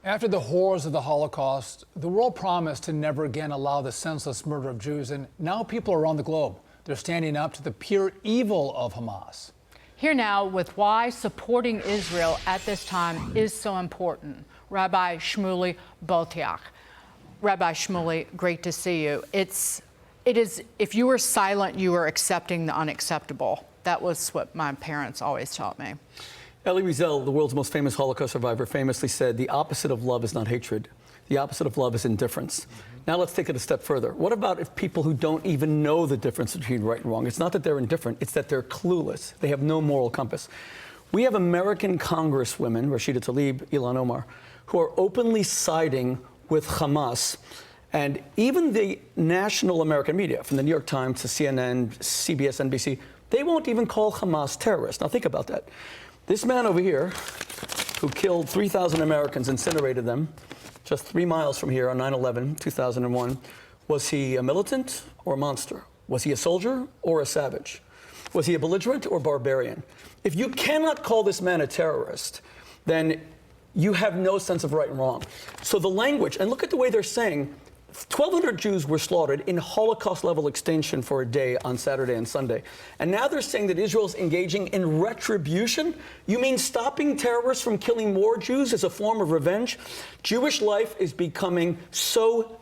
After the horrors of the Holocaust, the world promised to never again allow the senseless murder of Jews, and now people around the globe, they're standing up to the pure evil of Hamas. Here now with why supporting Israel at this time is so important, Rabbi Shmuley Boteach. Rabbi Shmuley, great to see you. It is, if you were silent, you were accepting the unacceptable. That was what my parents always taught me. Elie Wiesel, the world's most famous Holocaust survivor, famously said, the opposite of love is not hatred. The opposite of love is indifference. Now let's take it a step further. What about if people who don't even know the difference between right and wrong? It's not that they're indifferent, it's that they're clueless. They have no moral compass. We have American congresswomen, Rashida Tlaib, Ilhan Omar, who are openly siding with Hamas. And even the national American media, from the New York Times to CNN, CBS, NBC, they won't even call Hamas terrorists. Now think about that. This man over here, who killed 3,000 Americans, incinerated them, just 3 miles from here on 9/11, 2001, was he a militant or a monster? Was he a soldier or a savage? Was he a belligerent or barbarian? If you cannot call this man a terrorist, then you have no sense of right and wrong. So the language, and look at the way they're saying, 1,200 Jews were slaughtered in Holocaust-level extinction for a day on Saturday and Sunday. And now they're saying that Israel's engaging in retribution? You mean stopping terrorists from killing more Jews as a form of revenge? Jewish life is becoming so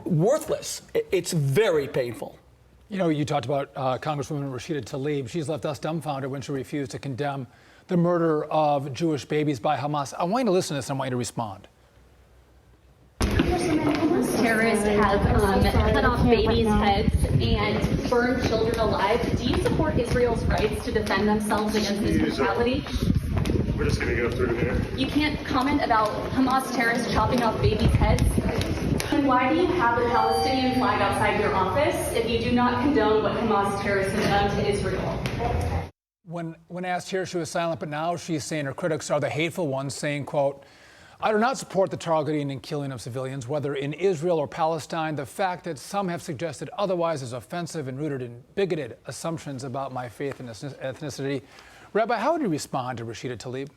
worthless. It's very painful. You know, you talked about Congresswoman Rashida Tlaib. She's left us dumbfounded when she refused to condemn the murder of Jewish babies by Hamas. I want you to listen to this and I want you to respond. Terrorists have cut off babies' heads and burned children alive. Do you support Israel's rights to defend themselves against this brutality? We're just going to go through here. You can't comment about Hamas terrorists chopping off babies' heads? And why do you have a Palestinian flag outside your office if you do not condone what Hamas terrorists have done to Israel? When asked here, she was silent, but now she's saying her critics are the hateful ones, saying, quote, I do not support the targeting and killing of civilians, whether in Israel or Palestine. The fact that some have suggested otherwise is offensive and rooted in bigoted assumptions about my faith and ethnicity. Rabbi, how would you respond to Rashida Tlaib?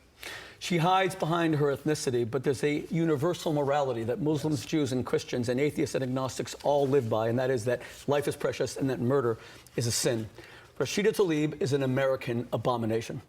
She hides behind her ethnicity, but there's a universal morality that Muslims, Jews, and Christians, and atheists and agnostics all live by, and that is that life is precious and that murder is a sin. Rashida Tlaib is an American abomination.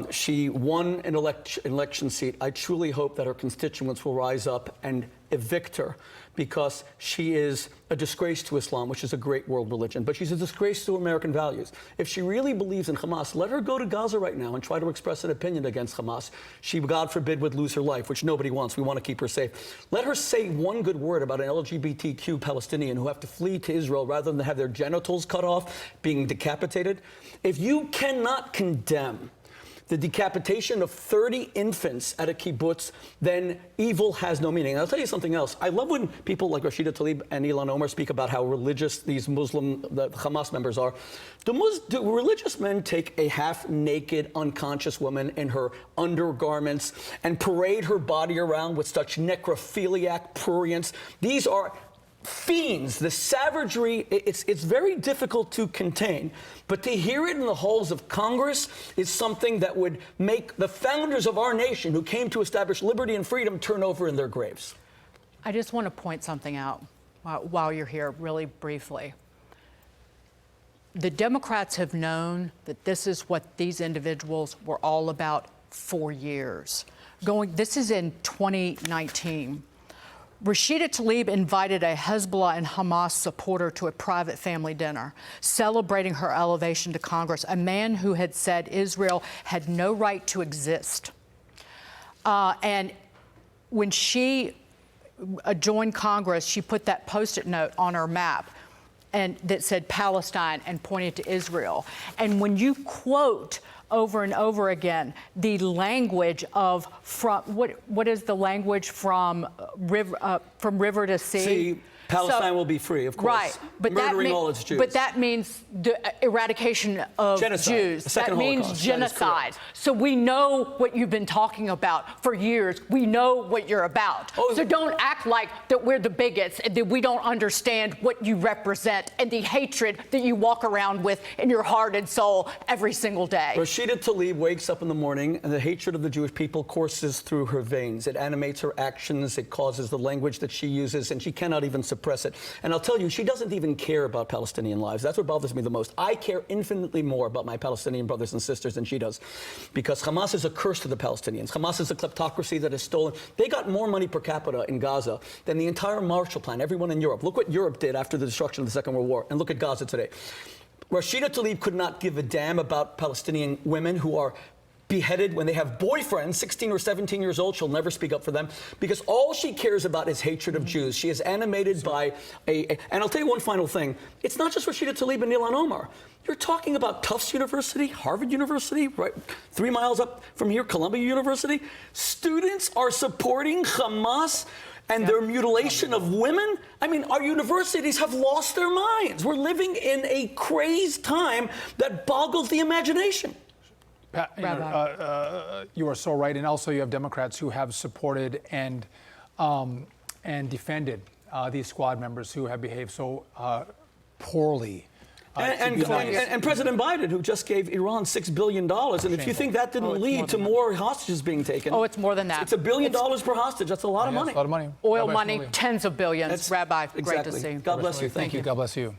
She won an election seat. I truly hope that her constituents will rise up and evict her because she is a disgrace to Islam, which is a great world religion, but she's a disgrace to American values. If she really believes in Hamas, let her go to Gaza right now and try to express an opinion against Hamas. She, God forbid, would lose her life, which nobody wants. We want to keep her safe. Let her say one good word about an LGBTQ Palestinian who have to flee to Israel rather than have their genitals cut off, being decapitated. If you cannot condemn the decapitation of 30 infants at a kibbutz, then evil has no meaning. And I'll tell you something else. I love when people like Rashida Tlaib and Ilhan Omar speak about how religious these the Hamas members are. Do religious men take a half-naked, unconscious woman in her undergarments and parade her body around with such necrophiliac prurience? These are fiends. The savagery, it's very difficult to contain, but to hear it in the halls of Congress is something that would make the founders of our nation, who came to establish liberty and freedom, turn over in their graves. I just want to point something out while you're here, really briefly. The Democrats have known that this is what these individuals were all about for years. This is in 2019. Rashida Tlaib invited a Hezbollah and Hamas supporter to a private family dinner, celebrating her elevation to Congress, a man who had said Israel had no right to exist. And when she joined Congress, she put that Post-it note on her map and that said Palestine and pointed to Israel. And when you quote over and over again the language of what is the language from river to sea? Palestine will be free, of course. Right, but murdering all its Jews. But that means the eradication of Genocide, Jews. the second That means Holocaust. That is genocide. correct. So we know what you've been talking about for years. We know what you're about. Oh. So don't act like that we're the bigots and that we don't understand what you represent and the hatred that you walk around with in your heart and soul every single day. Rashida Tlaib wakes up in the morning and the hatred of the Jewish people courses through her veins. It animates her actions. It causes the language that she uses, and she cannot even suppress it. And I'll tell you, she doesn't even care about Palestinian lives. That's what bothers me the most. I care infinitely more about my Palestinian brothers and sisters than she does, because Hamas is a curse to the Palestinians. Hamas is a kleptocracy that has stolen. They got more money per capita in Gaza than the entire Marshall Plan, everyone in Europe. Look what Europe did after the destruction of the Second World War, and look at Gaza today. Rashida Tlaib could not give a damn about Palestinian women who are beheaded when they have boyfriends, 16 or 17 years old. She'll never speak up for them because all she cares about is hatred of Jews. She is animated by and I'll tell you one final thing. It's not just Rashida Tlaib and Ilan Omar. You're talking about Tufts University, Harvard University, right 3 miles up from here, Columbia University. Students are supporting Hamas and their mutilation of women. I mean, our universities have lost their minds. We're living in a crazed time that boggles the imagination. Pat, you are so right, and also you have Democrats who have supported and defended these squad members who have behaved so poorly. And President Biden, who just gave Iran $6 billion. And if you think that didn't lead to more hostages being taken. Oh, it's more than that. It's $1 billion per hostage. That's a lot of money. That's a lot of money. Oil Rabbi money, Shmuley. tens of billions. Rabbi, great to Exactly. see you. God bless you. Thank you. God bless you.